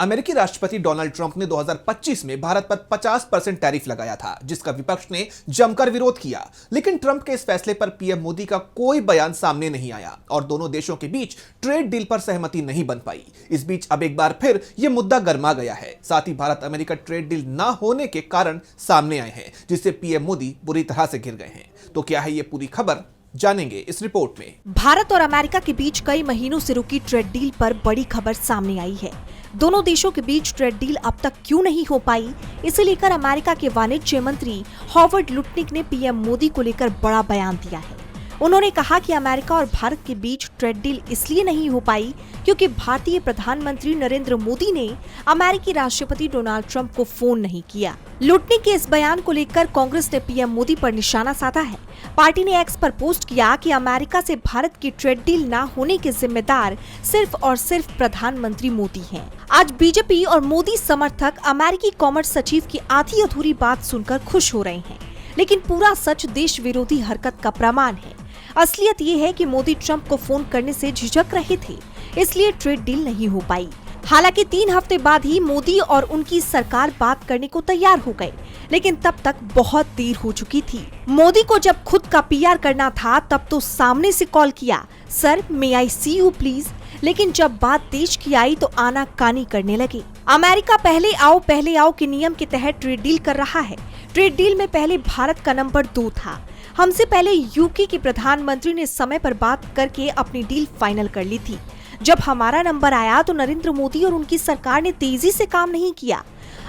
अमेरिकी राष्ट्रपति Donald Trump ने 2025 में भारत पर 50% टैरिफ लगाया था, जिसका विपक्ष ने जमकर विरोध किया। लेकिन ट्रंप के इस फैसले पर पीएम मोदी का कोई बयान सामने नहीं आया और दोनों देशों के बीच ट्रेड डील पर सहमति नहीं बन पाई। इस बीच अब एक बार फिर यह मुद्दा गर्मा गया है। साथ ही भारत अमेरिका ट्रेड डील न होने के कारण सामने आए हैं, जिससे पीएम मोदी बुरी तरह से घिर गए हैं। तो क्या है ये पूरी खबर, जानेंगे इस रिपोर्ट में। भारत और अमेरिका के बीच कई महीनों से रुकी ट्रेड डील पर बड़ी खबर सामने आई है। दोनों देशों के बीच ट्रेड डील अब तक क्यों नहीं हो पाई, इसे लेकर अमेरिका के वाणिज्य मंत्री हॉवर्ड लुटनिक ने पीएम मोदी को लेकर बड़ा बयान दिया है। उन्होंने कहा कि अमेरिका और भारत के बीच ट्रेड डील इसलिए नहीं हो पाई क्योंकि भारतीय प्रधानमंत्री नरेंद्र मोदी ने अमेरिकी राष्ट्रपति डोनाल्ड ट्रंप को फोन नहीं किया। लुटनिक के इस बयान को लेकर कांग्रेस ने पीएम मोदी पर निशाना साधा है। पार्टी ने एक्स पर पोस्ट किया कि अमेरिका से भारत की ट्रेड डील न होने के जिम्मेदार सिर्फ और सिर्फ प्रधानमंत्री मोदी हैं। आज बीजेपी और मोदी समर्थक अमेरिकी कॉमर्स सचिव की आधी अधूरी बात सुनकर खुश हो रहे हैं, लेकिन पूरा सच देश विरोधी हरकत का प्रमाण है। असलियत ये है कि मोदी ट्रंप को फोन करने से झिझक रहे थे, इसलिए ट्रेड डील नहीं हो पाई। हालांकि 3 हफ्ते बाद ही मोदी और उनकी सरकार बात करने को तैयार हो गए, लेकिन तब तक बहुत देर हो चुकी थी। मोदी को जब खुद का पीआर करना था तब तो सामने से कॉल किया, sir may I see you please, लेकिन जब बात देश की आई तो आनाकानी करने लगे। अमेरिका पहले आओ के नियम के तहत ट्रेड डील कर रहा है। ट्रेड डील में पहले भारत का नंबर 2 था। हमसे पहले यूके के प्रधानमंत्री ने समय पर बात करके अपनी डील फाइनल कर ली थी। जब हमारा नंबर आया तो नरेंद्र मोदी और उनकी सरकार ने तेजी से काम नहीं किया।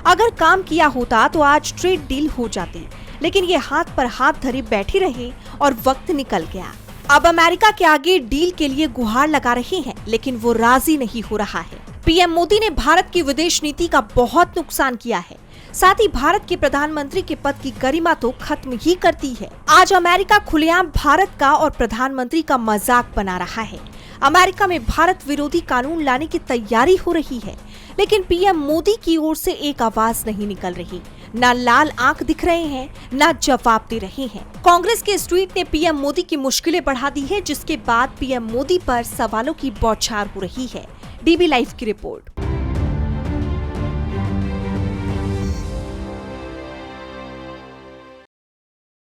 अगर काम किया होता तो आज ट्रेड डील हो जाती, लेकिन ये हाथ पर हाथ धरे बैठे रहे और वक्त निकल गया। अब अमेरिका के आगे डील के लिए गुहार लगा रहे हैं, लेकिन वो राजी नहीं हो रहा है। पीएम मोदी ने भारत की विदेश नीति का बहुत नुकसान किया है, साथ ही भारत के प्रधानमंत्री के पद की गरिमा तो खत्म ही करती है। आज अमेरिका खुलेआम भारत का और प्रधानमंत्री का मजाक बना रहा है। अमेरिका में भारत विरोधी कानून लाने की तैयारी हो रही है, लेकिन पीएम मोदी की ओर से एक आवाज नहीं निकल रही। न लाल आंख दिख रहे हैं, न जवाब दे रहे हैं। कांग्रेस के इस ट्वीट ने पीएम मोदी की मुश्किलें बढ़ा दी है, जिसके बाद पीएम मोदी पर सवालों की बौछार हो रही है। डीबी लाइव की रिपोर्ट।